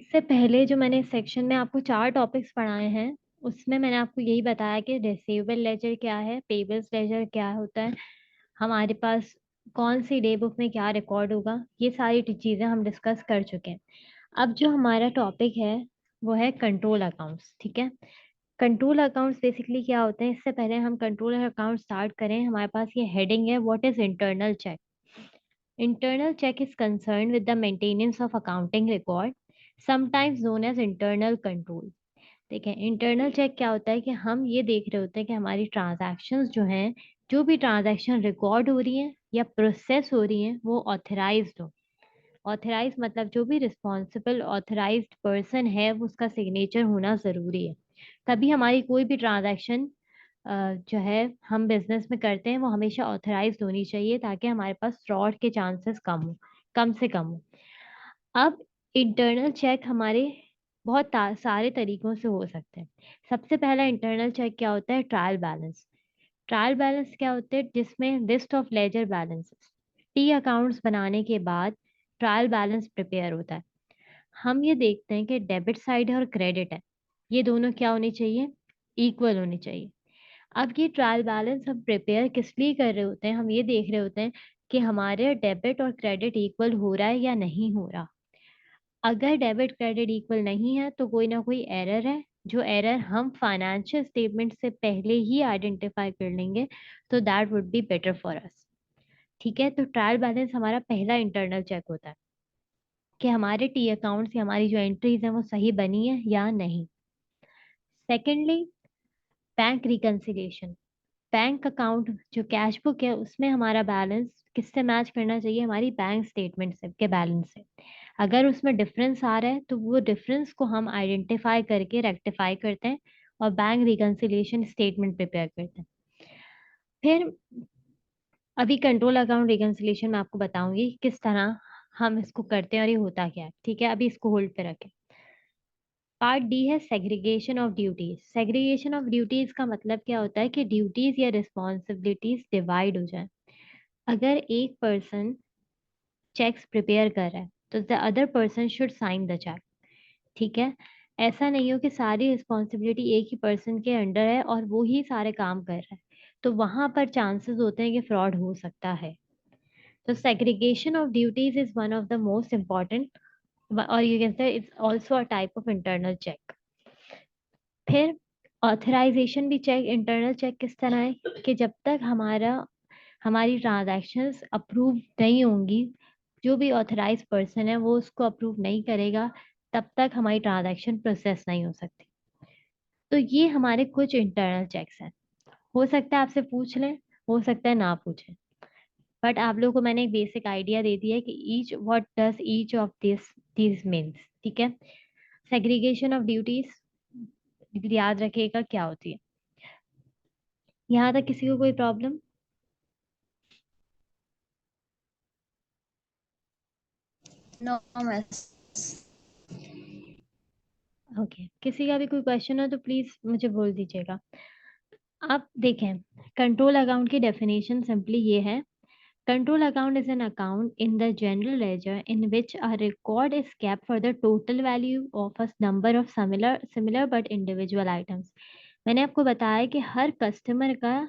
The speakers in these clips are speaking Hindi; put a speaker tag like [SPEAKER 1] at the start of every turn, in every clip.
[SPEAKER 1] इससे पहले जो मैंने इस सेक्शन में आपको 4 टॉपिक्स पढ़ाए हैं, उसमें मैंने आपको यही बताया कि रिसीवेबल लेजर क्या है, पेबल्स लेजर क्या होता है, हमारे पास कौन सी डे बुक में क्या रिकॉर्ड होगा, ये सारी चीज़ें हम डिस्कस कर चुके हैं। अब जो हमारा टॉपिक है वो है कंट्रोल अकाउंट्स। ठीक है, कंट्रोल अकाउंट्स बेसिकली क्या होते हैं? इससे पहले हम कंट्रोल अकाउंट स्टार्ट करें, हमारे पास ये हेडिंग है, what is internal check. Internal check is concerned with the maintenance of accounting record, sometimes known as internal control. देखें, इंटरनल चेक क्या होता है कि हम ये देख रहे होते हैं कि हमारी ट्रांजैक्शंस जो हैं, जो भी ट्रांजैक्शन रिकॉर्ड हो रही हैं या प्रोसेस हो रही हैं, वो ऑथराइज्ड हो। ऑथराइज मतलब जो भी रिस्पॉन्सिबल ऑथराइज्ड पर्सन है वो उसका सिग्नेचर होना ज़रूरी है। तभी हमारी कोई भी ट्रांजैक्शन जो है हम बिजनेस में करते हैं वो हमेशा ऑथराइज्ड होनी चाहिए, ताकि हमारे पास फ्रॉड के चांसेस कम से कम हो। अब इंटरनल चेक हमारे बहुत सारे तरीकों से हो सकते हैं। सबसे पहला इंटरनल चेक क्या होता है? Trial balance. ट्रायल बैलेंस क्या होते हैं? जिसमें list of ledger balances, T accounts बनाने के बाद ट्रायल बैलेंस प्रिपेयर होता है। हम ये देखते हैं कि डेबिट साइड है और क्रेडिट है, ये दोनों क्या होनी चाहिए? इक्वल होनी चाहिए। अब ये ट्रायल बैलेंस हम प्रिपेयर किस लिए कर रहे होते हैं? हम ये देख रहे होते हैं कि हमारे डेबिट और क्रेडिट इक्वल हो रहा है या नहीं हो रहा। अगर डेबिट क्रेडिट इक्वल नहीं है तो कोई ना कोई एरर है, जो एरर हम फाइनेंशियल स्टेटमेंट से पहले ही आइडेंटिफाई कर लेंगे, तो that would be better for us. ठीक है, तो ट्रायल बैलेंस हमारा पहला इंटरनल चेक होता है कि हमारे टी अकाउंट्स या हमारी जो एंट्रीज हैं वो सही बनी है या नहीं। Secondly, bank reconciliation. Bank account जो कैश बुक है उसमें हमारा बैलेंस किससे मैच करना चाहिए? हमारी बैंक स्टेटमेंट से के बैलेंस से। अगर उसमें डिफरेंस आ रहा है तो वो डिफरेंस को हम आइडेंटिफाई करके रेक्टिफाई करते हैं और बैंक रिकंसिलिएशन स्टेटमेंट प्रिपेयर करते हैं। फिर अभी कंट्रोल अकाउंट रिकंसिलिएशन में आपको बताऊंगी किस तरह हम इसको करते हैं और ये होता क्या है। ठीक है, अभी इसको होल्ड पे रखें। पार्ट डी है segregation of duties. Segregation of duties का मतलब क्या होता है कि ड्यूटीज या रिस्पॉन्सिबिलिटीज डिवाइड हो जाए। अगर एक पर्सन चेक्स प्रिपेयर कर रहा है तो the other person should sign the cheque. ठीक है, ऐसा नहीं हो कि सारी रिस्पॉन्सिबिलिटी एक ही पर्सन के अंडर है और वो ही सारे काम कर रहा है, तो वहां पर चांसेस होते हैं कि फ्रॉड हो सकता है। तो segregation of duties is one of the most important, और you can say it's also a type of internal check. फिर ऑथराइजेशन भी चेक, इंटरनल चेक किस तरह है कि जब तक हमारी ट्रांजैक्शंस अप्रूव नहीं होंगी, जो भी ऑथराइज पर्सन है वो उसको अप्रूव नहीं करेगा, तब तक हमारी ट्रांजैक्शन प्रोसेस नहीं हो सकती। तो ये हमारे कुछ इंटरनल चेक्स हैं। हो सकता है आपसे पूछ लें, हो सकता है ना पूछें, बट आप लोगों को मैंने एक बेसिक आइडिया दे दिया है कि each what does each of this means. ठीक है, सेग्रीगेशन ऑफ ड्यूटीज याद रखिएगा क्या होती है। यहाँ तक किसी को कोई प्रॉब्लम?
[SPEAKER 2] No miss.
[SPEAKER 1] ओके, किसी का भी कोई क्वेश्चन हो तो प्लीज मुझे बोल दीजिएगा। अब देखें, कंट्रोल अकाउंट की डेफिनेशन सिंपली ये है: control account is an account in the general laser in which a record is kept for the total value of a number of similar similar but individual items. मैंने आपको बताया कि हर कस्टमर का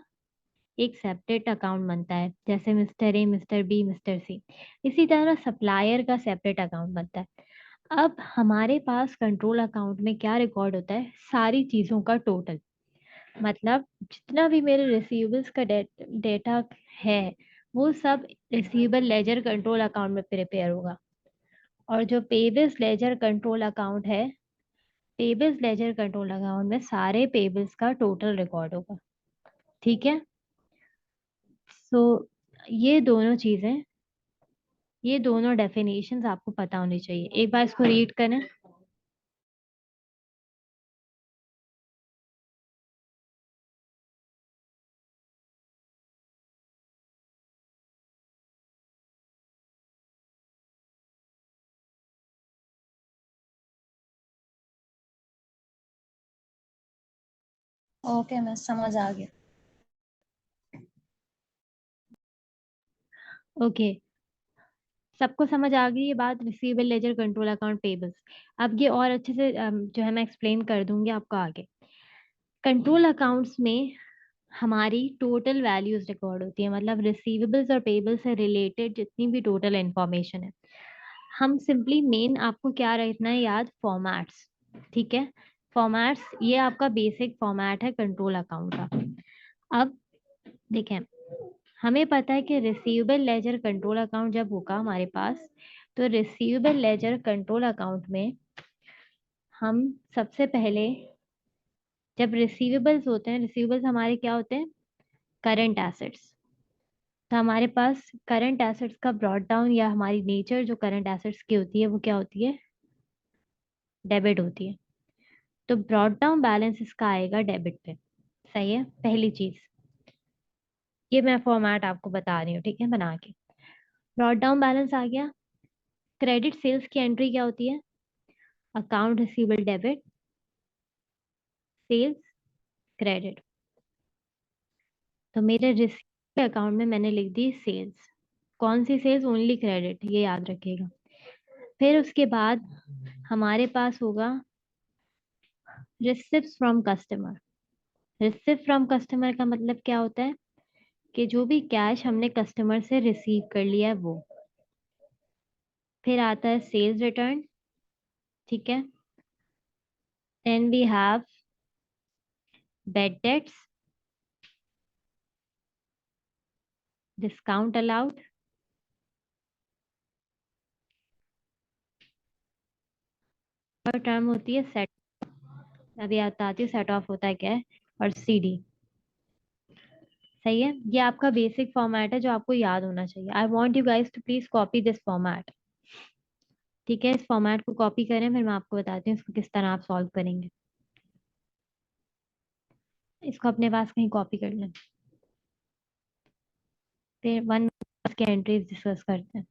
[SPEAKER 1] एक सेपरेट अकाउंट बनता है, जैसे mister A, mister B, mister C. इसी तरह सप्लायर का सेपरेट अकाउंट बनता है। अब हमारे पास कंट्रोल अकाउंट में क्या रिकॉर्ड होता है? सारी चीजों का टोटल। मतलब जितना भी मेरे रिसीवेबल्स का डेटा है वो सब रिसीवेबल लेजर कंट्रोल अकाउंट में प्रिपेयर होगा। और जो पेबल्स लेजर कंट्रोल अकाउंट है, पेबल्स लेजर कंट्रोल अकाउंट में सारे पेबल्स का टोटल रिकॉर्ड होगा। ठीक है, सो ये दोनों चीजें, ये दोनों डेफिनेशंस आपको पता होनी चाहिए। एक बार इसको रीड करें।
[SPEAKER 2] ओके मिस, समझ आ गया।
[SPEAKER 1] ओके, सबको समझ आ गई ये बात, receivable ledger, control account, payables. अब ये और अच्छे से जो है मैं एक्सप्लेन कर दूंगी आपको आगे। कंट्रोल अकाउंट्स में हमारी टोटल वैल्यूज रिकॉर्ड होती है, मतलब रिसीवेबल्स और पेबल्स से रिलेटेड जितनी भी टोटल इंफॉर्मेशन है। हम सिंपली मेन आपको क्या रखना है याद, फॉर्मेट्स। ठीक है, फॉर्मेट्स, ये आपका बेसिक फॉर्मेट है कंट्रोल अकाउंट का। अब देखें, हमें पता है कि रिसीवेबल लेजर कंट्रोल अकाउंट जब होगा हमारे पास, तो रिसीवेबल लेजर कंट्रोल अकाउंट में हम सबसे पहले, जब रिसीवेबल्स होते हैं, रिसीवेबल्स हमारे क्या होते हैं, करंट एसेट्स। तो हमारे पास करंट एसेट्स का ब्रॉट डाउन या हमारी नेचर जो करंट एसेट्स की होती है वो क्या होती है, डेबिट होती है। तो ब्रॉट डाउन बैलेंस इसका आएगा डेबिट पे। सही है, पहली चीज ये मैं फॉर्मेट आपको बता रही हूँ, ठीक है, बना के। ब्रॉट डाउन बैलेंस आ गया। क्रेडिट सेल्स की एंट्री क्या होती है, account receivable debit, sales, credit. तो मेरे रिसीवेबल अकाउंट में मैंने लिख दी सेल्स। कौन सी सेल्स, ओनली क्रेडिट, ये याद रखिएगा। फिर उसके बाद हमारे पास होगा receipt from customer. Receipt from customer का मतलब क्या होता है, कि जो भी कैश हमने कस्टमर से रिसीव कर लिया है वो। फिर आता है सेल्स रिटर्न। ठीक है, then we have bad debts, discount allowed, और टर्म होती है सेट। अभी बताती हूँ सेट ऑफ होता है क्या है, और सीडी। सही है, ये आपका बेसिक फॉर्मेट है जो आपको याद होना चाहिए। I want you guys to please copy this format. ठीक है, इस फॉर्मेट को कॉपी करें, फिर मैं आपको बताती हूँ इसको किस तरह आप सॉल्व करेंगे। इसको अपने पास कहीं कॉपी कर लें, फिर वन के एंट्रीज डिस्कस करते हैं।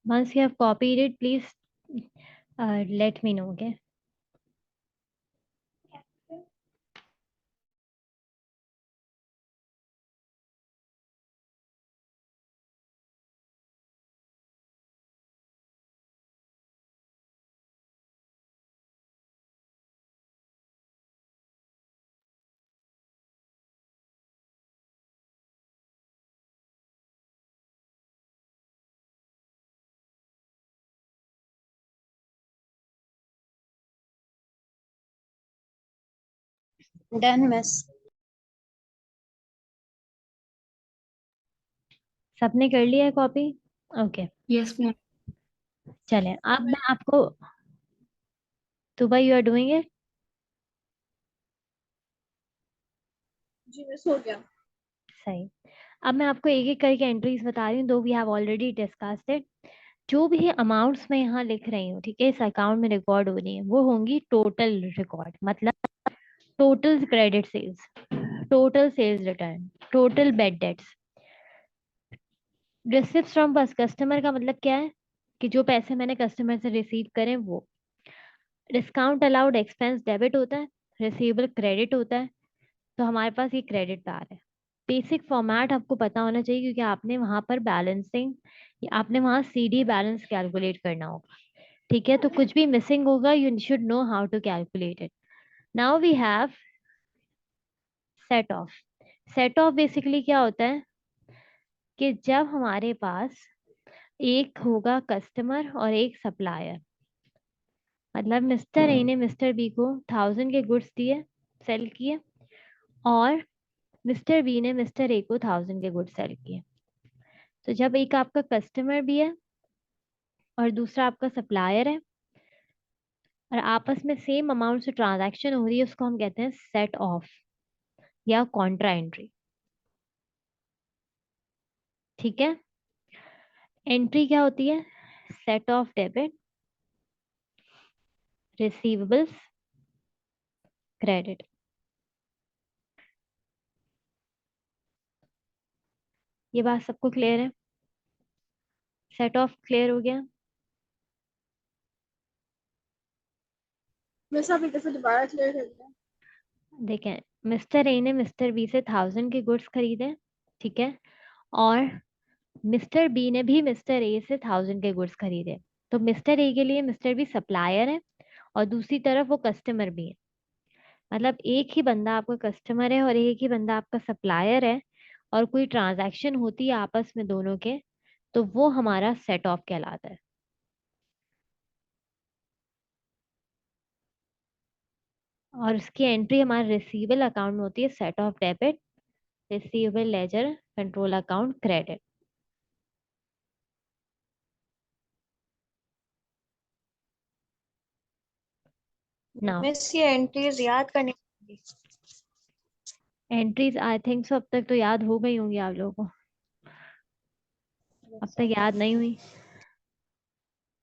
[SPEAKER 1] Once you have copied it, please let me know, okay?
[SPEAKER 2] Done miss.
[SPEAKER 1] सबने कर लिया है कॉपी? Okay,
[SPEAKER 3] yes ma'am.
[SPEAKER 1] चलें अब मैं आपको, तो भाई यू आर डूइंग इट।
[SPEAKER 3] जी मिस हो गया।
[SPEAKER 1] सही। अब मैं आपको एक एक करके एंट्रीज बता रही हूँ, though we have already discussed it. जो भी अमाउंट्स मैं यहाँ लिख रही हूँ, ठीक है, इस अकाउंट में रिकॉर्ड हो रही है, वो होंगी टोटल रिकॉर्ड, मतलब total credit sales, total sales return, total bad debts. Receipt from bus customer का मतलब क्या है, कि जो पैसे मैंने कस्टमर से रिसीव करें वो। डिस्काउंट अलाउड एक्सपेंस डेबिट होता है, रिसीवेबल क्रेडिट होता है। तो हमारे पास ये क्रेडिट बार है। बेसिक फॉर्मेट आपको पता होना चाहिए, क्योंकि आपने वहां पर बैलेंसिंग, आपने वहां सीडी बैलेंस कैलकुलेट करना होगा। ठीक है, तो कुछ भी मिसिंग होगा, you should know how to calculate it. Now we have set off. Set off basically क्या होता है, कि जब हमारे पास एक होगा कस्टमर और एक सप्लायर, मतलब मिस्टर ए ने मिस्टर बी को 1000 के गुड्स दिए, सेल किए, और मिस्टर बी ने मिस्टर ए को 1000 के गुड्स सेल किए। तो जब एक आपका कस्टमर भी है और दूसरा आपका सप्लायर है, और आपस में सेम अमाउंट से ट्रांजैक्शन हो रही है, उसको हम कहते हैं सेट ऑफ या कॉन्ट्रा एंट्री। ठीक है, एंट्री क्या होती है, set off debit, receivables credit. ये बात सबको क्लियर है? सेट ऑफ क्लियर हो गया?
[SPEAKER 3] मैं सब एक दफा दोबारा क्लियर कर दिया।
[SPEAKER 1] देखें, मिस्टर ए ने मिस्टर बी से 1000 के गुड्स खरीदे, ठीक है, और मिस्टर बी ने भी मिस्टर ए से 1000 के गुड्स खरीदे। तो मिस्टर ए के लिए मिस्टर बी सप्लायर है और दूसरी तरफ वो कस्टमर भी है। मतलब एक ही बंदा आपका कस्टमर है और एक ही बंदा आपका सप्लायर है, और कोई ट्रांजैक्शन होती है आपस में दोनों के, तो वो हमारा सेट ऑफ कहलाता है। और उसकी एंट्री हमारे रिसीवेबल अकाउंट में होती है, set off debit, receivable ledger, control account, credit. Now
[SPEAKER 2] miss ये एंट्रीज याद करनी पड़ेगी।
[SPEAKER 1] एंट्रीज आई थिंक सो अब तक तो याद हो गई होंगी आप लोगों को। अब तक याद नहीं हुई,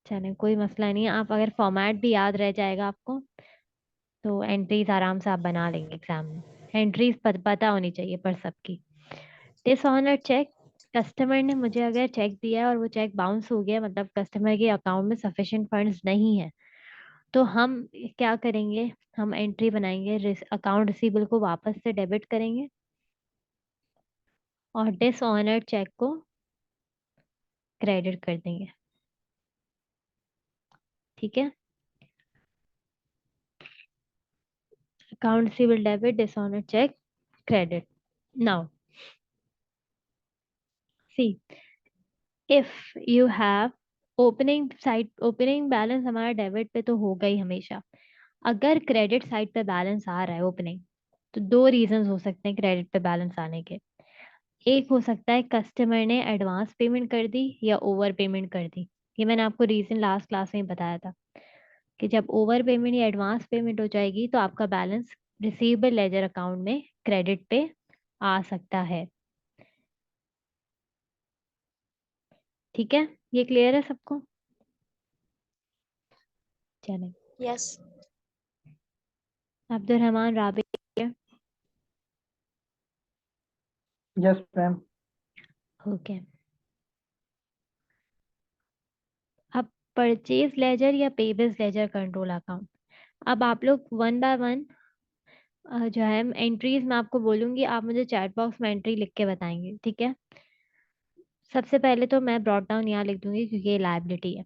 [SPEAKER 1] चले कोई मसला नहीं है। आप अगर फॉर्मेट भी याद रह जाएगा आपको तो एंट्रीज आराम से आप बना लेंगे एग्जाम में। एंट्रीज पता होनी चाहिए पर सबकी। डिसऑनर चेक, कस्टमर ने मुझे अगर चेक दिया है और वो चेक बाउंस हो गया, मतलब कस्टमर के अकाउंट में सफिशिएंट फंड्स नहीं है, तो हम क्या करेंगे, हम एंट्री बनाएंगे, अकाउंट रिसीवेबल को वापस से डेबिट करेंगे और डिसऑनर चेक को क्रेडिट कर देंगे, ठीक है। Account receivable debit, dishonour cheque, credit. Now see, if you have opening side, opening balance हमारा डेबिट पे तो होगा ही हमेशा। अगर क्रेडिट साइड पे बैलेंस आ रहा है ओपनिंग, तो दो रीजंस हो सकते हैं क्रेडिट पे बैलेंस आने के। एक हो सकता है कस्टमर ने एडवांस पेमेंट कर दी या ओवर पेमेंट कर दी। ये मैंने आपको रीजन लास्ट क्लास में ही बताया था कि जब ओवर पेमेंट या एडवांस पेमेंट हो जाएगी तो आपका बैलेंस रिसीवेबल लेजर अकाउंट में क्रेडिट पे आ सकता है, ठीक है। ये क्लियर है सबको? चलें,
[SPEAKER 2] yes.
[SPEAKER 1] Abdul Rahman Rabi.
[SPEAKER 4] Yes ma'am.
[SPEAKER 1] Okay, अब परचेज लेजर या पेबल्स लेजर कंट्रोल अकाउंट। अब आप लोग वन बाय वन जो है एंट्रीज मैं आपको बोलूंगी, आप मुझे चैट बॉक्स में एंट्री लिख के बताएंगे, ठीक है। सबसे पहले तो मैं ब्रॉट डाउन यहाँ लिख दूंगी क्योंकि ये लायबिलिटी है।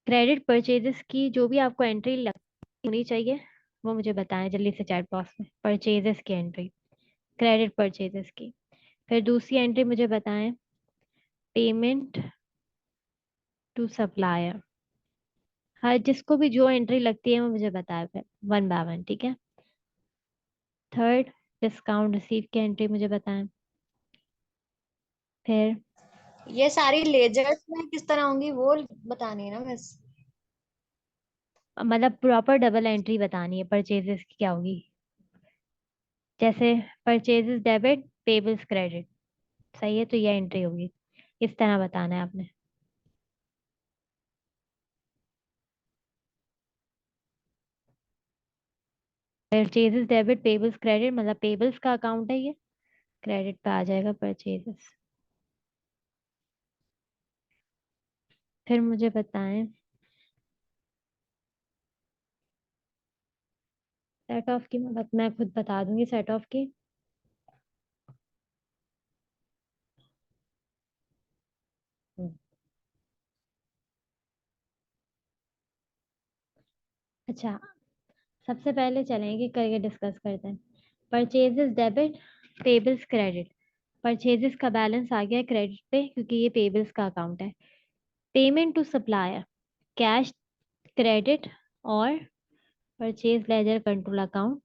[SPEAKER 1] क्रेडिट परचेजेस की जो भी आपको एंट्री होनी चाहिए वो मुझे बताएं जल्दी से चैट बॉक्स में। परचेजेस की एंट्री, क्रेडिट परचेजेस की। फिर दूसरी एंट्री मुझे बताएं पेमेंट टू सप्लायर। हर जिसको भी जो एंट्री लगती है वो मुझे बताए फिर वन बाय वन, ठीक है। थर्ड, डिस्काउंट रिसीव की एंट्री मुझे बताएं। फिर
[SPEAKER 2] ये सारी लेजर्स में किस तरह होंगी वो बतानी है ना मिस।
[SPEAKER 1] मतलब प्रॉपर डबल एंट्री बतानी है परचेजेस की क्या होगी। जैसे परचेजेस डेबिट, पेबल्स क्रेडिट, सही है, तो ये एंट्री होगी, इस तरह बताना है आपने। परचेजेस डेबिट, पेबल्स क्रेडिट, मतलब पेबल्स का अकाउंट है ये, क्रेडिट पे आ जाएगा परचेजेस। फिर मुझे बताएं सेट ऑफ की, मतलब मैं खुद बता दूंगी सेट ऑफ की। हम्म, अच्छा, सबसे पहले चलेंगे करके डिस्कस करते हैं। Purchases debit, payables credit. Purchases का बैलेंस आ गया क्रेडिट पे क्योंकि ये पेबल्स का अकाउंट है। Payment to supplier, cash credit, और purchase ledger control account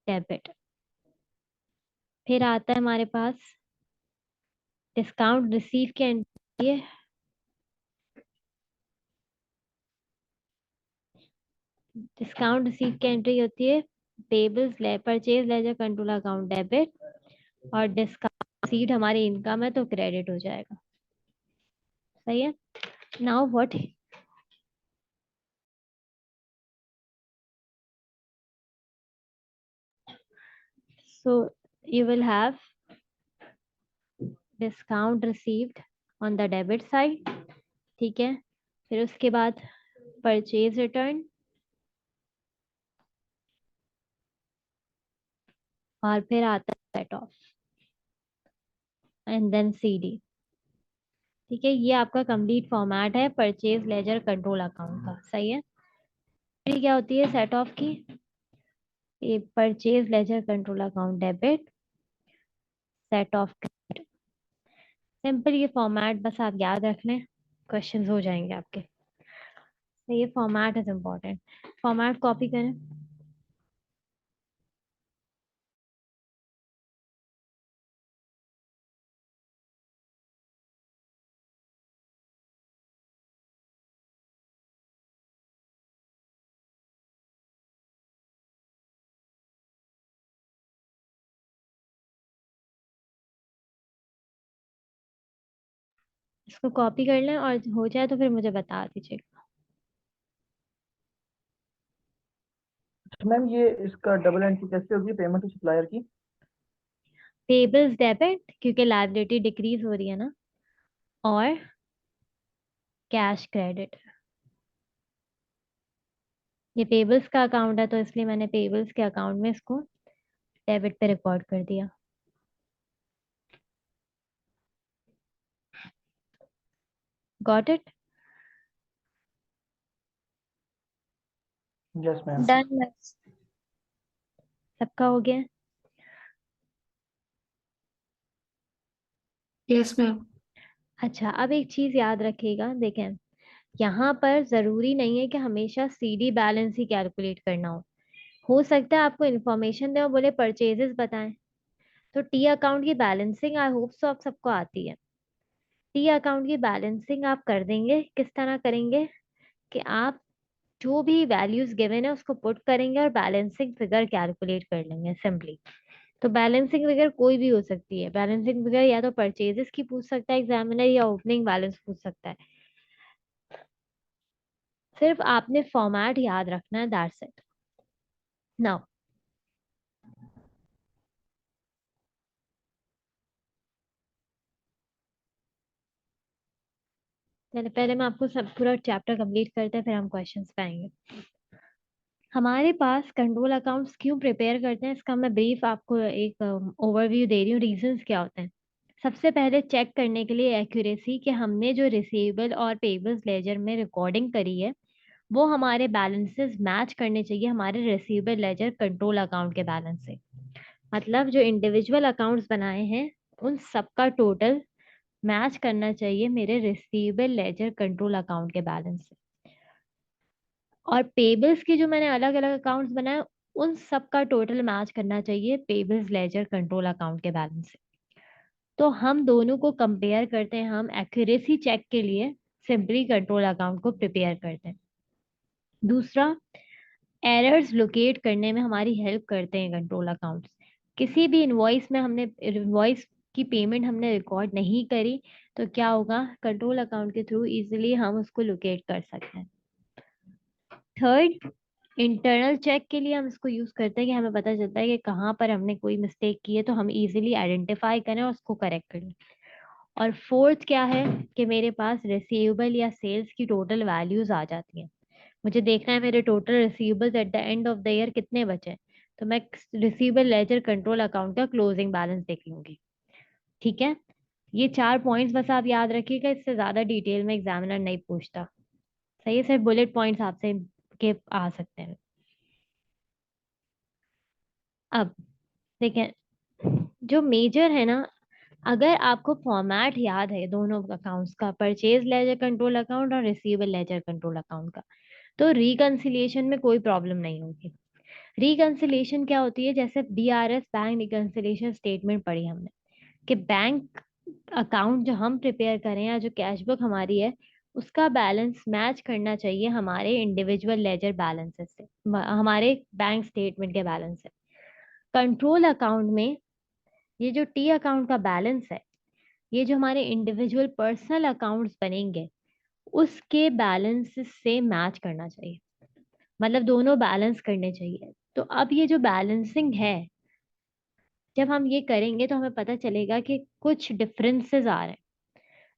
[SPEAKER 1] debit. फिर आता है हमारे पास डिस्काउंट रिसीव के एंट्री, डिस्काउंट रिसीव की एंट्री होती है पेबल्स ले purchase ledger control account debit, और डिस्काउंट रिसीव हमारी इनकम है तो क्रेडिट हो जाएगा, सही है। Now what so you will have discount received on the debit side, ठीक है। फिर उसके बाद परचेज रिटर्न, और फिर आता है set off and then CD, ठीक है। ये आपका कंप्लीट फॉर्मेट है परचेज लेजर कंट्रोल अकाउंट का, सही है। फिर क्या होती है सेट ऑफ की, ये purchase ledger control account debit, set of credit. Simple ये फॉर्मेट बस आप याद रख लें, क्वेश्चंस हो जाएंगे आपके। तो ये format is important, format copy करें। इसको कॉपी कर लें और हो जाए तो फिर मुझे बता दीजिएगा।
[SPEAKER 4] मैम ये इसका डबल एंट्री कैसे होगी पेमेंट टू सप्लायर की?
[SPEAKER 1] पेबल्स डेबिट, क्योंकि लायबिलिटी डिक्रीज हो रही है ना, और कैश क्रेडिट। ये पेबल्स का अकाउंट है तो इसलिए मैंने पेबल्स के अकाउंट में इसको डेबिट पे रिकॉर्ड कर दिया। Got it?
[SPEAKER 4] Yes ma'am.
[SPEAKER 2] Done miss.
[SPEAKER 1] सबका हो गया?
[SPEAKER 3] Yes ma'am.
[SPEAKER 1] अच्छा, अब एक चीज याद रखिएगा, देखें यहाँ पर जरूरी नहीं है कि हमेशा सीडी बैलेंस ही कैलकुलेट करना हो सकता है आपको इन्फॉर्मेशन दे और बोले परचेजेस बताएं, तो टी अकाउंट की बैलेंसिंग आई होप सो आप सबको आती है। टी अकाउंट की बैलेंसिंग आप कर देंगे, किस तरह करेंगे कि आप जो भी वैल्यूज गिवन है उसको पुट करेंगे और बैलेंसिंग फिगर कैलकुलेट कर लेंगे सिंपली। तो बैलेंसिंग फिगर कोई भी हो सकती है, बैलेंसिंग फिगर या तो परचेजेस की पूछ सकता है एग्जामिनर, या ओपनिंग बैलेंस पूछ सकता है। सिर्फ आपने फॉर्मेट याद रखना है, दैट्स इट। नाउ पहले पहले मैं आपको सब पूरा चैप्टर कंप्लीट करते हैं, फिर हम क्वेश्चंस पे आएंगे। हमारे पास कंट्रोल अकाउंट्स क्यों प्रिपेयर करते हैं, इसका मैं ब्रीफ आपको एक ओवरव्यू दे रही हूँ, रीजंस क्या होते हैं। सबसे पहले चेक करने के लिए एक्यूरेसी कि हमने जो रिसीवेबल और पेबल्स लेजर में रिकॉर्डिंग करी है वो हमारे बैलेंसेस मैच करने चाहिए हमारे रिसीवेबल लेजर कंट्रोल अकाउंट के बैलेंस से। मतलब जो इंडिविजुअल अकाउंट्स बनाए हैं उन सबका टोटल मैच करना चाहिए मेरे रिसीवेबल लेजर कंट्रोल अकाउंट के बैलेंस से। और पेबल्स की जो मैंने अलग अलग अकाउंट्स बनाए उन सब का टोटल मैच करना चाहिए पेबल्स लेजर कंट्रोल अकाउंट के बैलेंस से। तो हम दोनों को कंपेयर करते हैं, हम एक्यूरेसी चेक के लिए सिंपली कंट्रोल अकाउंट को प्रिपेयर करते हैं। दूसरा, एरर्स लोकेट करने में हमारी हेल्प करते हैं कंट्रोल अकाउंट्स। किसी भी इनवॉइस में हमने इनवॉइस की पेमेंट हमने रिकॉर्ड नहीं करी तो क्या होगा, कंट्रोल अकाउंट के थ्रू इजीली हम उसको लोकेट कर सकते हैं। थर्ड, इंटरनल चेक के लिए हम इसको यूज करते हैं कि हमें पता चलता है कि कहाँ पर हमने कोई मिस्टेक की है तो हम इजीली आइडेंटिफाई करें और उसको करेक्ट करें। और फोर्थ क्या है कि मेरे पास रिसीवेबल या सेल्स की टोटल वैल्यूज आ जाती हैं। मुझे देखना है मेरे total receivables at the end of the year कितने बचे, तो मैं रिसीवेबल लेजर कंट्रोल अकाउंट का क्लोजिंग बैलेंस देख लूंगी। ठीक है, ये 4 पॉइंट्स बस आप याद रखिएगा, इससे ज्यादा डिटेल में एग्जामिनर नहीं पूछता। सही है, सिर्फ बुलेट पॉइंट्स आपसे के आ सकते हैं। अब देखें, जो मेजर है ना, अगर आपको फॉर्मेट याद है दोनों अकाउंट्स का, परचेज लेजर कंट्रोल अकाउंट और रिसीवेबल लेजर कंट्रोल अकाउंट का, तो रिकंसिलिएशन में कोई प्रॉब्लम नहीं होगी। रिकंसिलिएशन क्या होती है, जैसे बीआरएस बैंक रिकंसिलिएशन स्टेटमेंट पढ़ी हमने कि बैंक अकाउंट जो हम प्रिपेयर करें या जो कैश बुक हमारी है उसका बैलेंस मैच करना चाहिए हमारे इंडिविजुअल लेजर बैलेंसेस से, हमारे बैंक स्टेटमेंट के बैलेंस से। कंट्रोल अकाउंट में ये जो टी अकाउंट का बैलेंस है, ये जो हमारे इंडिविजुअल पर्सनल अकाउंट्स बनेंगे उसके बैलेंस से मैच करना चाहिए, मतलब दोनों बैलेंस करने चाहिए। तो अब ये जो बैलेंसिंग है जब हम ये करेंगे तो हमें पता चलेगा कि कुछ डिफरेंसेस आ रहे हैं।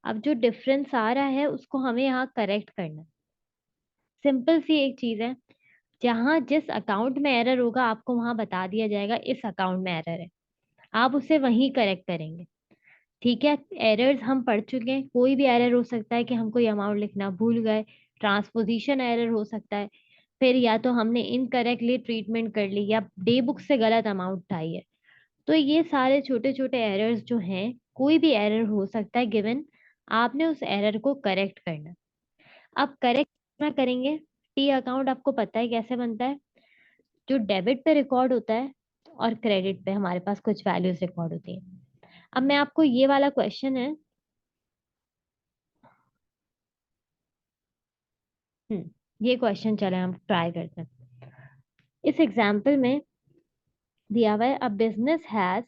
[SPEAKER 1] अब जो डिफरेंस आ रहा है उसको हमें यहाँ करेक्ट करना है। सिंपल सी एक चीज है, जहां जिस अकाउंट में एरर होगा आपको वहां बता दिया जाएगा इस अकाउंट में एरर है, आप उसे वहीं करेक्ट करेंगे। ठीक है, एरर्स हम पढ़ चुके हैं, कोई भी एरर हो सकता है कि हम कोई अमाउंट लिखना भूल गए, ट्रांसपोजिशन एरर हो सकता है, फिर या तो हमने इनकरेक्टली ट्रीटमेंट कर ली या डे बुक से गलत अमाउंट उठाई है। तो ये सारे छोटे छोटे एरर्स जो हैं, कोई भी एरर हो सकता है गिवन, आपने उस एरर को करेक्ट करना। अब करेक्ट ना करेंगे, टी अकाउंट आपको पता है कैसे बनता है, जो डेबिट पे रिकॉर्ड होता है और क्रेडिट पे हमारे पास कुछ वैल्यूज रिकॉर्ड होती है। अब मैं आपको ये वाला क्वेश्चन है, ये क्वेश्चन चले हम ट्राई करते हैं। इस एग्जाम्पल में दिया हुआ है a business has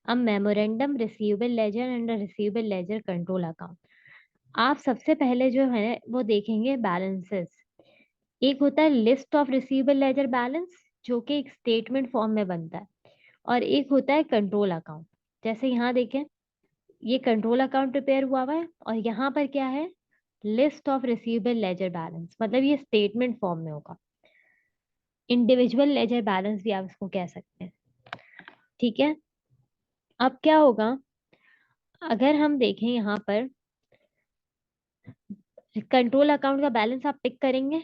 [SPEAKER 1] a memorandum receivable ledger and a receivable ledger control account. आप सबसे पहले जो है वो देखेंगे बैलेंसेस। एक होता है list of receivable ledger balance, जो कि एक स्टेटमेंट फॉर्म में बनता है, और एक होता है कंट्रोल अकाउंट। जैसे यहाँ देखें, ये कंट्रोल अकाउंट प्रिपेयर हुआ है और यहाँ पर क्या है, list of receivable ledger balance, मतलब ये स्टेटमेंट फॉर्म में होगा। इंडिविजुअल लेजर बैलेंस भी आप इसको कह सकते हैं। ठीक है, अब क्या होगा, अगर हम देखें यहाँ पर कंट्रोल अकाउंट का बैलेंस आप पिक करेंगे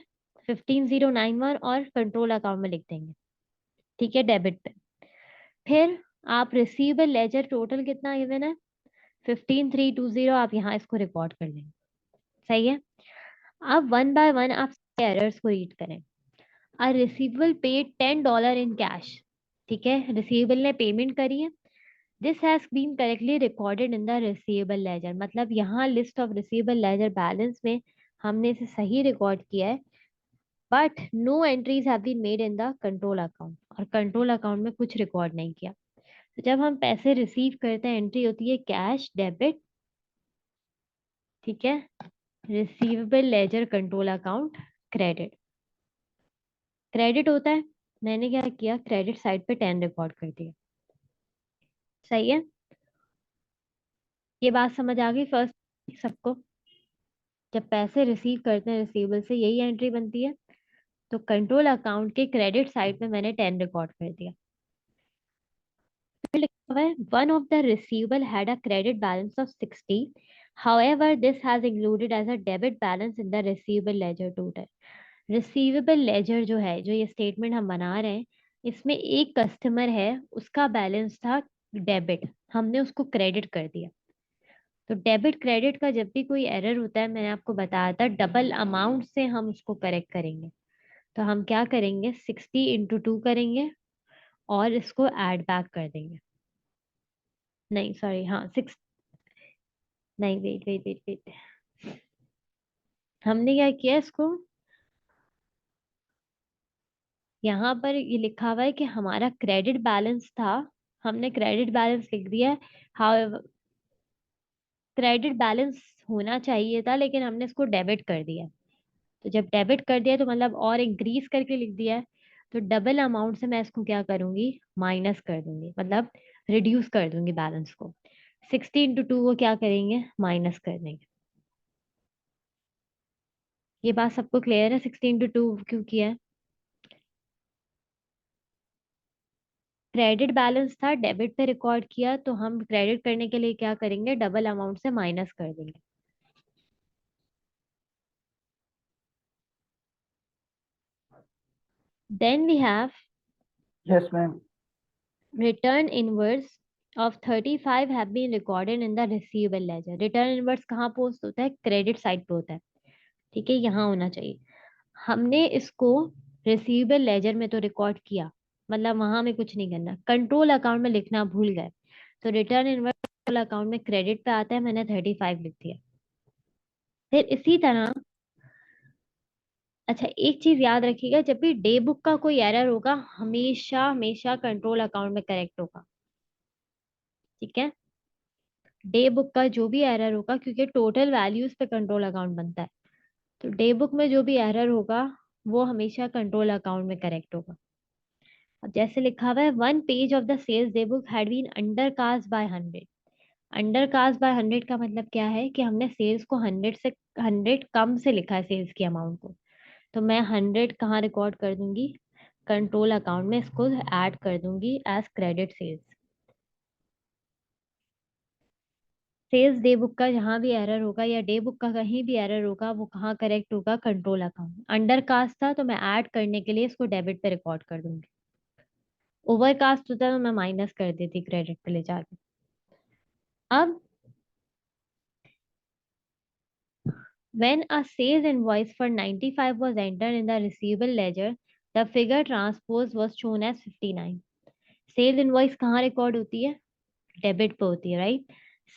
[SPEAKER 1] 15091 और कंट्रोल अकाउंट में लिख देंगे। ठीक है, डेबिट पे। फिर आप रिसीवेबल लेजर टोटल कितना गिवन है 15320, आप यहाँ इसको रिकॉर्ड कर लेंगे। सही है, अब वन बाय वन आप एरर्स को रीड करें। A receivable paid $10 in cash. ठीक है, रिसीवेबल ने पेमेंट करी है, this has been correctly recorded in the receivable ledger, मतलब यहाँ list of receivable ledger balance में हमने इसे सही रिकॉर्ड किया है, but no entries have been made in the control account, और कंट्रोल अकाउंट में कुछ रिकॉर्ड नहीं किया। तो जब हम पैसे रिसीव करते हैं एंट्री होती है कैश डेबिट, ठीक है, receivable ledger control account credit. Credit होता है, मैंने क्या किया, क्रेडिट साइड पे 10 रिकॉर्ड कर दिया। सही है, ये बात समझ आ गई फर्स्ट सबको। जब पैसे रिसीव करते हैं रिसीवेबल से यही एंट्री बनती है, तो कंट्रोल अकाउंट के क्रेडिट साइड में मैंने 10 रिकॉर्ड कर दिया। फिर लिखा हुआ है one of the receivable had a credit balance of 60, however this has included as a debit balance in the receivable ledger total। Receivable ledger जो है, जो ये स्टेटमेंट हम बना रहे हैं, इसमें एक कस्टमर है, उसका बैलेंस था डेबिट, हमने उसको क्रेडिट कर दिया। तो डेबिट क्रेडिट का जब भी कोई एरर होता है, मैंने आपको बताया था डबल अमाउंट से हम उसको करेक्ट करेंगे। तो हम क्या करेंगे, 60 × 2 करेंगे और इसको ऐड बैक कर देंगे। नहीं सॉरी, हाँ सिक्स, नहीं वेट वेट वेट वेट, हमने क्या किया, इसको यहाँ पर ये लिखा हुआ है कि हमारा क्रेडिट बैलेंस था, हमने क्रेडिट बैलेंस लिख दिया है। हाउ क्रेडिट बैलेंस होना चाहिए था, लेकिन हमने इसको डेबिट कर दिया। तो जब डेबिट कर दिया तो मतलब और इंक्रीज करके लिख दिया है, तो डबल अमाउंट से मैं इसको क्या करूंगी, माइनस कर दूंगी, मतलब रिड्यूस कर दूंगी बैलेंस को। 60 × 2 को क्या करेंगे, माइनस कर देंगे। ये बात सबको क्लियर है, 60 × 2 क्यों किया है। क्रेडिट बैलेंस था, डेबिट पे रिकॉर्ड किया, तो हम क्रेडिट करने के लिए क्या करेंगे, डबल अमाउंट से माइनस कर देंगे। Then we have
[SPEAKER 4] yes ma'am.
[SPEAKER 1] Return inwards of 35 have been recorded in the receivable ledger। Return inwards कहाँ पोस्ट होता है, क्रेडिट साइड पे होता है। ठीक है, यहाँ होना चाहिए। हमने इसको रिसीवेबल लेजर में तो रिकॉर्ड किया, मतलब वहां में कुछ नहीं करना, कंट्रोल अकाउंट में लिखना भूल गए, तो रिटर्न इनवर्स अकाउंट में क्रेडिट पे आता है, मैंने 35 लिख दिया। फिर इसी तरह, अच्छा एक चीज याद रखिएगा, जब भी डे बुक का कोई एरर होगा हमेशा हमेशा कंट्रोल अकाउंट में करेक्ट होगा। ठीक है, डे बुक का जो भी एरर होगा, क्योंकि टोटल वैल्यूज पे कंट्रोल अकाउंट बनता है, तो डे बुक में जो भी एरर होगा वो हमेशा कंट्रोल अकाउंट में करेक्ट होगा। जैसे लिखा हुआ है 1 page of the sales day book had been undercast by 100। Undercast by 100 का मतलब क्या है कि हमने सेल्स को 100 कम से लिखा है सेल्स की अमाउंट को। तो मैं 100 कहाँ रिकॉर्ड कर दूंगी, कंट्रोल अकाउंट में इसको ऐड कर दूंगी as credit sales. Sales day book का जहां भी एरर होगा या डे बुक का कहीं भी एरर होगा वो कहाँ करेक्ट होगा, कंट्रोल अकाउंट। अंडरकास्ट था तो मैं ऐड करने के लिए इसको डेबिट पे रिकॉर्ड कर दूंगी। ओवरकास्ट होता तो मैं माइनस कर देती क्रेडिट पे ले जाके। अब when a sales invoice for 95 was entered in the receivable ledger, the figure transposed was shown as 59. Sales invoice कहाँ रिकॉर्ड होती है, डेबिट पे होती है, राइट।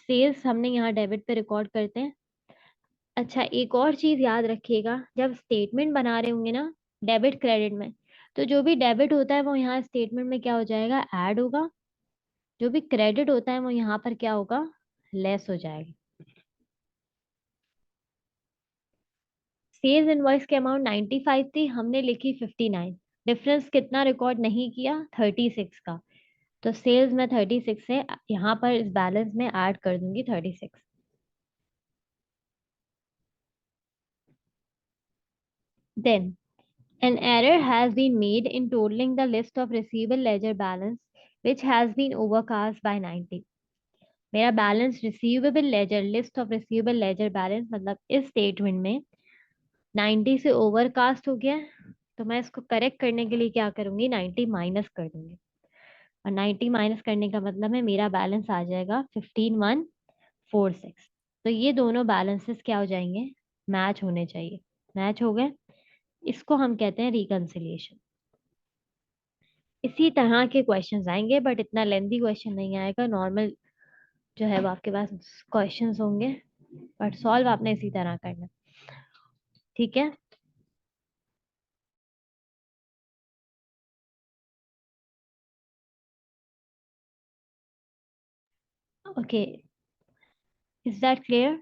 [SPEAKER 1] सेल्स हमने यहाँ डेबिट पे रिकॉर्ड करते हैं। अच्छा, एक और चीज याद रखिएगा, जब स्टेटमेंट बना रहे होंगे ना डेबिट क्रेडिट में, तो जो भी डेबिट होता है वो यहाँ स्टेटमेंट में क्या हो जाएगा, ऐड होगा। जो भी क्रेडिट होता है वो यहाँ पर क्या होगा, लेस हो जाएगा। सेल्स इनवॉइस की अमाउंट 95 थी, हमने लिखी 59। डिफरेंस कितना रिकॉर्ड नहीं किया, 36 का। तो सेल्स में 36 से यहाँ पर इस बैलेंस में ऐड कर दूंगी 36। Then an error has been made in totaling the list of receivable ledger balance which has been overcast by 90। मेरा balance receivable ledger, list of receivable ledger balance मतलब इस स्टेटमेंट में 90 से ओवरकास्ट हो गया है। तो मैं इसको करेक्ट करने के लिए क्या करूंगी, 90 माइनस कर दूंगी। और 90 माइनस करने का मतलब है मेरा बैलेंस आ जाएगा 15146। तो ये दोनों बैलेंसेस क्या हो जाएंगे, मैच होने चाहिए। मैच हो गए, इसको हम कहते हैं रिकंसिलिएशन। इसी तरह के क्वेश्चंस आएंगे बट इतना लेंथी क्वेश्चन नहीं आएगा। नॉर्मल जो है वो आपके पास क्वेश्चंस होंगे बट सॉल्व आपने इसी तरह करना, ठीक है। Okay, is that clear?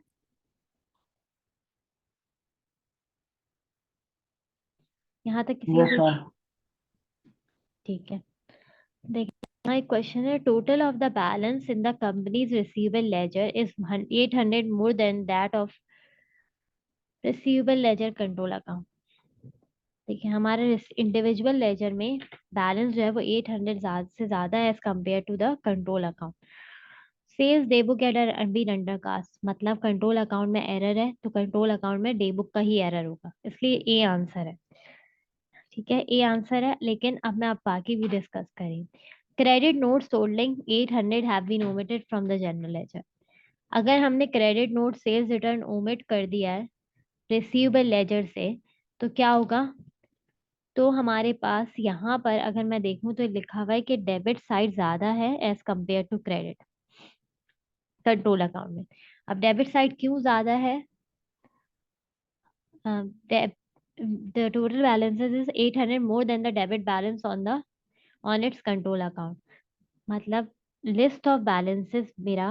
[SPEAKER 1] यहाँ तक किसी
[SPEAKER 4] यस
[SPEAKER 1] को,
[SPEAKER 4] मैम।
[SPEAKER 1] ठीक है। देखिए my question है, total of the balance in the company's receivable ledger is 800 more than that of receivable ledger control account। देखिए हमारे इंडिविजुअल लेजर में बैलेंस जो है वो 800 से ज्यादा है as compare to the control account. Sales day book error been undercast, मतलब कंट्रोल अकाउंट में एरर है तो कंट्रोल अकाउंट में डे बुक का ही एरर होगा, इसलिए ए आंसर है। ठीक है, ए आंसर है। लेकिन अब मैं आप बाकी भी डिस्कस करें। Credit notes totalling 800 have been omitted from the general ledger. अगर हमने credit note sales return omit कर दिया है रिसीवेबल लेजर से तो क्या होगा, तो हमारे पास यहाँ पर अगर मैं देखूं तो लिखा हुआ है कि डेबिट साइड ज्यादा है as compare to credit control account में। अब डेबिट साइड क्यों ज्यादा है, the total balances is 800 more than the debit balance on its control account। मतलब लिस्ट ऑफ बैलेंसेस मेरा,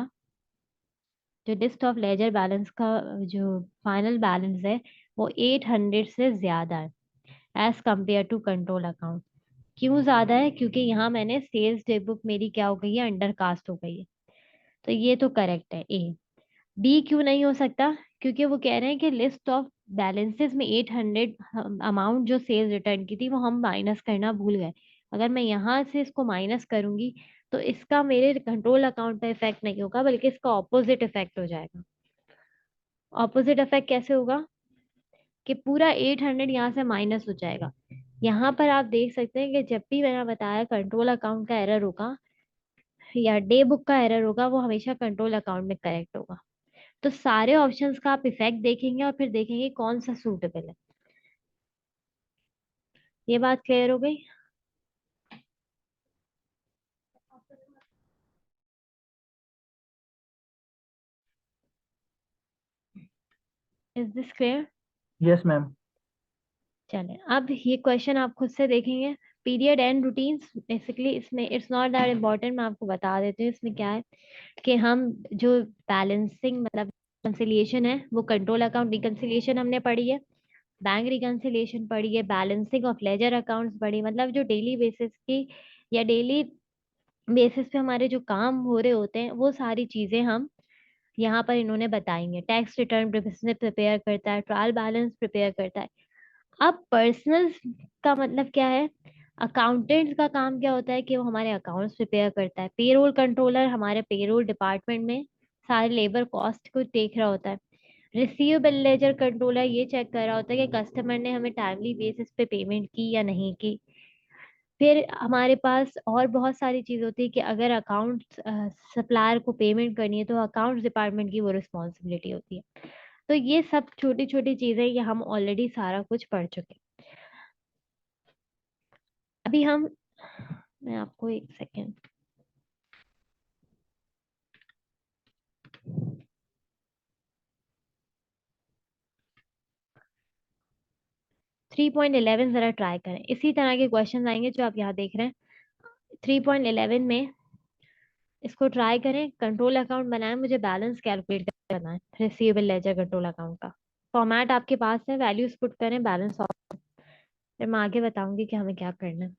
[SPEAKER 1] जो लिस्ट ऑफ लेजर बैलेंस का जो फाइनल बैलेंस है वो 800 से ज्यादा है as compare to control account. क्यों ज्यादा है, क्योंकि यहाँ मैंने सेल्स डे बुक मेरी क्या हो गई है, अंडरकास्ट हो गई है। तो ये तो करेक्ट है ए। बी क्यों नहीं हो सकता, क्योंकि वो कह रहे हैं कि लिस्ट ऑफ बैलेंसेस में 800 अमाउंट जो सेल्स रिटर्न की थी वो हम माइनस करना भूल गए। अगर मैं यहाँ से इसको माइनस करूंगी तो इसका मेरे कंट्रोल अकाउंट पे इफेक्ट नहीं होगा बल्कि इसका ऑपोजिट इफेक्ट हो जाएगा। ऑपोजिट इफेक्ट कैसे होगा कि पूरा 800 यहाँ से माइनस हो जाएगा। यहाँ पर आप देख सकते हैं कि जब भी मैंने बताया कंट्रोल अकाउंट का एरर होगा या डे बुक का एरर होगा वो हमेशा कंट्रोल अकाउंट में करेक्ट होगा। तो सारे ऑप्शंस का आप इफेक्ट देखेंगे और फिर देखेंगे कौन सा सूटेबल है। ये बात क्लियर हो गई? Is this clear?
[SPEAKER 4] Yes ma'am.
[SPEAKER 1] चले, अब ये क्वेश्चन आप खुद से देखेंगे। पीरियड एंड रूटीन्स, बेसिकली इसमें इट्स नॉट दैट इम्पोर्टेंट, मैं आपको बता देती हूँ इसमें क्या है कि हम जो बैलेंसिंग मतलब रिकंसिलिएशन है वो कंट्रोल अकाउंट रिकंसिलिएशन हमने पढ़ी है, बैंक रिकंसिलिएशन पढ़ी है, बैलेंसिंग ऑफ लेजर अकाउंट्स पढ़ी, मतलब जो डेली बेसिस की या डेली बेसिस पे हमारे जो काम हो रहे होते हैं, वो सारी चीजें हम यहाँ पर इन्होंने बताएंगे। टैक्स रिटर्न बिजनेस प्रिपेयर करता है, ट्रायल बैलेंस प्रिपेयर करता है। अब पर्सनल का मतलब क्या है? अकाउंटेंट का काम क्या होता है कि वो हमारे अकाउंट्स प्रिपेयर करता है। पेरोल कंट्रोलर हमारे पेरोल डिपार्टमेंट में सारे लेबर कॉस्ट को देख रहा होता है। रिसीवेबल लेजर कंट्रोलर ये चेक कर रहा होता है कि कस्टमर ने हमें टाइमली बेसिस पे पेमेंट की या नहीं की। फिर हमारे पास और बहुत सारी चीज होती है कि अगर अकाउंट सप्लायर को पेमेंट करनी है तो अकाउंट्स डिपार्टमेंट की वो रिस्पॉन्सिबिलिटी होती है। तो ये सब छोटी छोटी चीजें ये हम ऑलरेडी सारा कुछ पढ़ चुके हैं। अभी हम, मैं आपको एक सेकेंड, थ्री पॉइंट इलेवन जरा ट्राई करें। इसी तरह के क्वेश्चन आएंगे जो आप यहाँ देख रहे हैं। 3.11 में इसको ट्राई करें। कंट्रोल अकाउंट बनाएं, मुझे बैलेंस कैलकुलेट करना है रिसीवेबल लेजर कंट्रोल अकाउंट का। फॉर्मेट आपके पास है, वैल्यूज पुट करें, बैलेंस ऑफ। फिर मैं आगे बताऊंगी कि हमें क्या करना है।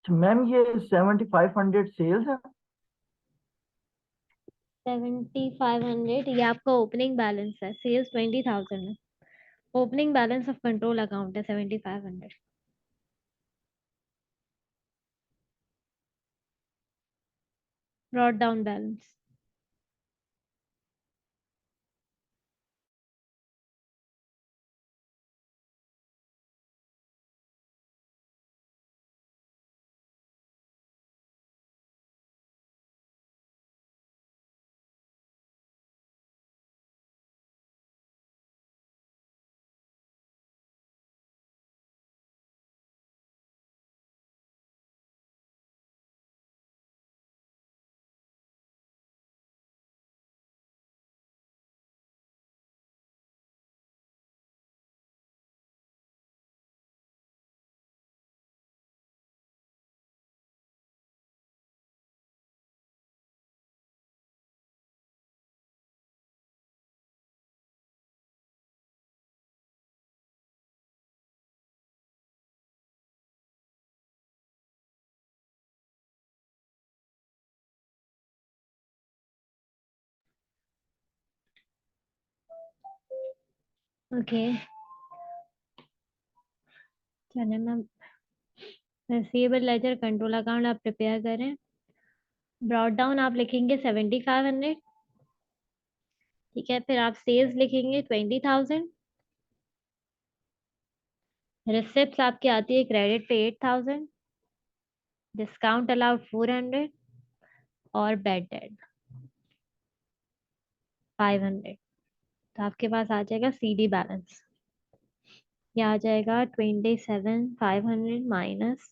[SPEAKER 4] मैम ये 7500 सेल्स है।
[SPEAKER 1] 7500 ये आपका ओपनिंग बैलेंस है। सेल्स 20,000 है। Opening balance of control account है 7500। Brought down balance. ओके, चलिए ma'am, receivable ledger control account आप प्रिपेयर करें। ब्रॉट डाउन आप लिखेंगे 7500, ठीक है। फिर आप सेल्स लिखेंगे 20,000। रिसिप्ट आपकी आती है क्रेडिट पे 8,000, डिस्काउंट अलाउड 400 और बैड डेट 500। तो आपके पास आ जाएगा CD बैलेंस, ये आ जाएगा 27,500 minus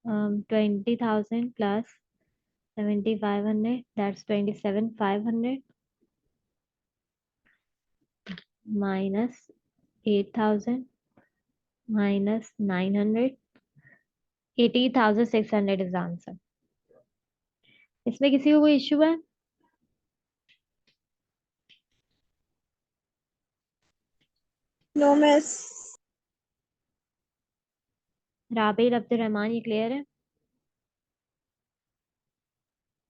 [SPEAKER 1] 20,000 plus 7,500, that's 27,500 minus 8,000 minus 900, 80,600 is answer. इसमें किसी को कोई इश्यू है?
[SPEAKER 3] No miss.
[SPEAKER 1] राबेल अब्दुल रहमान, ये क्लियर है?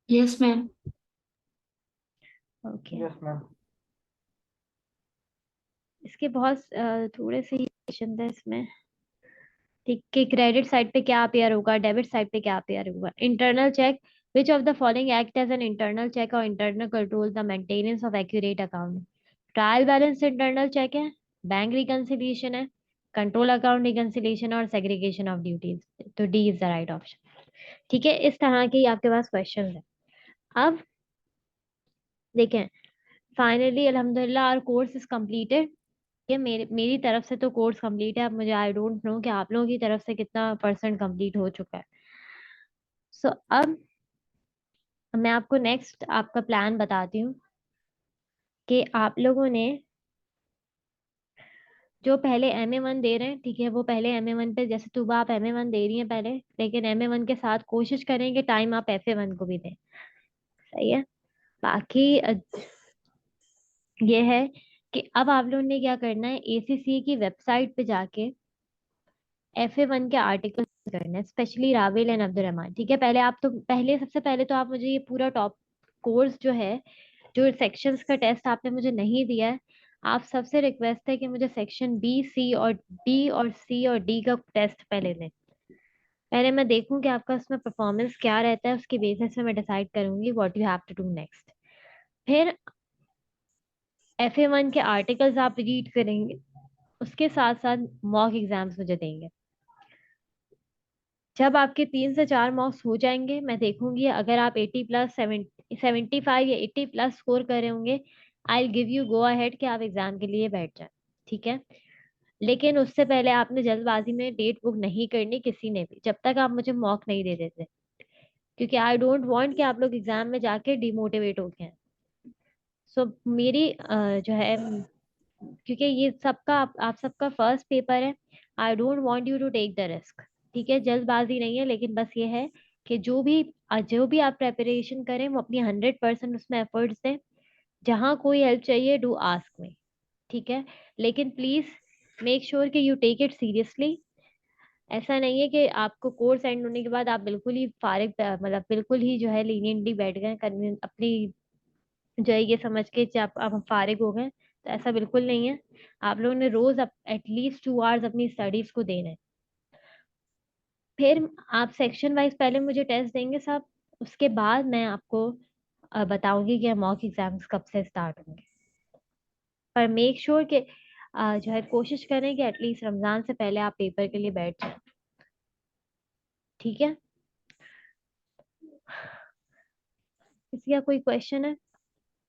[SPEAKER 5] Yes ma'am.
[SPEAKER 1] Okay,
[SPEAKER 4] yes ma'am.
[SPEAKER 1] इसके बहुत थोड़े से ही क्वेश्चन है इसमें, ठीक है। क्रेडिट साइड पे क्या अपेयर होगा, डेबिट साइड पे क्या अपेयर होगा। Internal check, which of the following act as an internal check और internal control the maintenance of accurate account. Trial balance internal check है, बैंक रिकंसिलिएशन है, कंट्रोल अकाउंट रिकंसिलिएशन और सेग्रीगेशन ऑफ ड्यूटीज। तो D is the right option, ठीक है। इस तरह के ही आपके पास क्वेश्चन है। अब देखें, फाइनली अल्हम्दुलिल्लाह आवर कोर्स इज कंप्लीटेड। ये मेरी तरफ से तो कोर्स कंप्लीट है। अब मुझे आई डोंट नो कि आप लोगों की तरफ से कितना परसेंट कंप्लीट हो चुका है। सो अब मैं आपको नेक्स्ट आपका प्लान बताती हूँ कि आप लोगों ने जो पहले MA1 दे रहे हैं, ठीक है, वो पहले MA1 पे, जैसे सुबह आप MA1 दे रही हैं पहले, लेकिन MA1 के साथ कोशिश करेंगे टाइम आप FA1 को भी दें, सही है। बाकी ये है कि अब आप लोगों ने क्या करना है, ACCA की वेबसाइट पे जाके FA1 के आर्टिकल करना है, स्पेशली रावेल एंड अब्दुल रहमान, ठीक है। पहले आप तो पहले सबसे पहले तो आप मुझे ये पूरा टॉप कोर्स जो है, जो सेक्शंस का टेस्ट आपने मुझे नहीं दिया है, आप सबसे रिक्वेस्ट है कि मुझे सेक्शन B, C और D का टेस्ट पहले दें। पहले मैं देखूं कि आपका उसमें परफॉर्मेंस क्या रहता है, उसके बेसिस पे मैं डिसाइड करूंगी what you have to do next. फिर FA1 के आर्टिकल्स आप रीड करेंगे, उसके साथ साथ मॉक एग्जाम्स मुझे देंगे। जब आपके 3 से 4 मॉक्स हो जाएंगे, मैं देखूंगी अगर आप 80 प्लस 75 या 80 प्लस स्कोर कर रहे होंगे, I give you go ahead कि आप एग्जाम के लिए बैठ जाए, ठीक है। लेकिन उससे पहले आपने जल्दबाजी में डेट बुक नहीं करनी किसी ने भी, जब तक आप मुझे मॉक नहीं दे देते, क्योंकि आई डोंट वांट कि आप लोग एग्जाम में जाके डिमोटिवेट हो गए। सो मेरी जो है, क्योंकि ये सबका आप सबका फर्स्ट पेपर है, I don't want you to take the risk, ठीक है। जल्दबाजी नहीं है, लेकिन बस ये है कि जो भी आप प्रेपरेशन करें वो अपनी 100% उसमें एफर्ट्स दें। जहाँ कोई हेल्प चाहिए डू आस्क मी, ठीक है। लेकिन प्लीज मेक श्योर कि यू टेक इट सीरियसली। ऐसा नहीं है कि आपको कोर्स एंड होने के बाद आप बिल्कुल ही फारिग, मतलब बिल्कुल ही जो है लीनियंटली बैठ गए अपनी जो है ये समझ के कि आप हम फारिग हो गए, तो ऐसा बिल्कुल नहीं है। आप लोगों ने रोज एटलीस्ट 2 आवर्स अपनी स्टडीज को देना है। फिर आप सेक्शन वाइज पहले मुझे टेस्ट देंगे साहब, उसके बाद मैं आपको बताऊंगी कि मॉक एग्जाम्स कब से स्टार्ट होंगे। पर मेक श्योर कि जो है कोशिश करें कि एटलीस्ट रमजान से पहले आप पेपर के लिए बैठ जाए, ठीक है। किसी का कोई क्वेश्चन है?